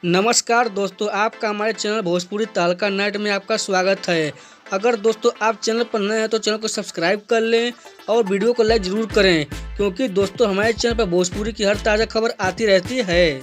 नमस्कार दोस्तों, आपका हमारे चैनल भोजपुरी तहलका नाइट में आपका स्वागत है। अगर दोस्तों आप चैनल पर नए हैं तो चैनल को सब्सक्राइब कर लें और वीडियो को लाइक ज़रूर करें, क्योंकि दोस्तों हमारे चैनल पर भोजपुरी की हर ताज़ा खबर आती रहती है।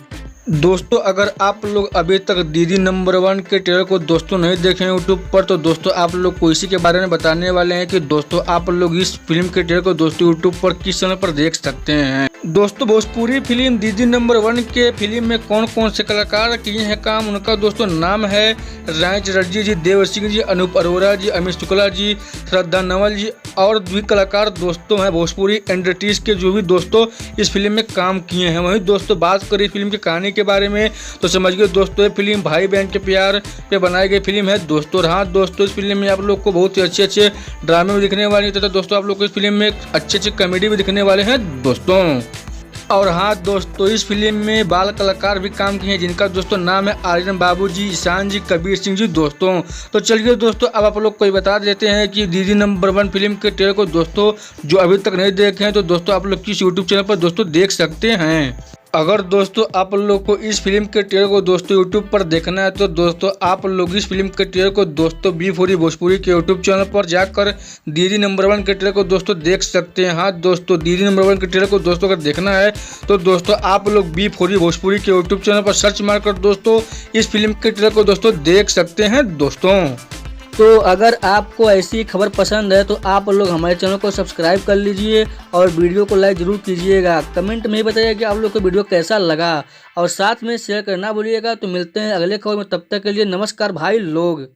दोस्तों अगर आप लोग अभी तक दीदी नंबर 1 के ट्रेलर को दोस्तों नहीं देखे यूट्यूब पर, तो दोस्तों आप लोग को इसी के बारे में बताने वाले हैं कि दोस्तों आप लोग इस फिल्म के ट्रेलर को दोस्तों यूट्यूब पर किस चैनल पर देख सकते हैं। दोस्तों भोजपुरी फिल्म दीदी नंबर 1 के फिल्म में कौन कौन से कलाकार किए हैं काम, उनका दोस्तों नाम है राय चटर्जी जी, देव सिंह जी, अनूप अरोरा जी, अमित शुक्ला जी, श्रद्धा नवल जी और भी कलाकार दोस्तों हैं भोजपुरी इंडस्ट्रीज के, जो भी दोस्तों इस फिल्म में काम किए हैं। वहीं दोस्तों बात करें फिल्म की कहानी के बारे में तो समझिए दोस्तों ये फिल्म भाई बहन के प्यार पे बनाई गई फिल्म है दोस्तों। और हाँ दोस्तों इस फिल्म में आप लोग को बहुत ही अच्छे ड्रामे भी दिखने वाले हैं, तथा दोस्तों आप लोग को इस फिल्म में अच्छे कॉमेडी भी दिखने वाले हैं दोस्तों। और हाँ दोस्तों इस फिल्म में बाल कलाकार भी काम किए हैं, जिनका दोस्तों नाम है आर्यन बाबू जी, ईशान जी, कबीर सिंह जी दोस्तों। तो चलिए दोस्तों अब आप लोग को बता देते हैं कि दीदी नंबर 1 फिल्म के ट्रेलर को दोस्तों जो अभी तक नहीं देखे हैं तो दोस्तों आप लोग किस यूट्यूब चैनल पर दोस्तों देख सकते हैं। अगर दोस्तों आप लोग को इस फिल्म के ट्रेलर को दोस्तों यूट्यूब पर देखना है तो दोस्तों आप लोग इस फिल्म के ट्रेलर को दोस्तों बी4 भोजपुरी के यूट्यूब चैनल पर जाकर दीदी नंबर 1 के ट्रेलर को दोस्तों देख सकते हैं। हाँ दोस्तों दीदी नंबर 1 के ट्रेलर को दोस्तों अगर देखना है तो दोस्तों आप लोग बी4 भोजपुरी के यूट्यूब चैनल पर सर्च मारकर दोस्तों इस फिल्म के ट्रेलर को दोस्तों देख सकते हैं दोस्तों। तो अगर आपको ऐसी खबर पसंद है तो आप लोग हमारे चैनल को सब्सक्राइब कर लीजिए और वीडियो को लाइक ज़रूर कीजिएगा। कमेंट में ही बताइए कि आप लोग को वीडियो कैसा लगा और साथ में शेयर करना भूलिएगा। तो मिलते हैं अगले खबर में, तब तक के लिए नमस्कार भाई लोग।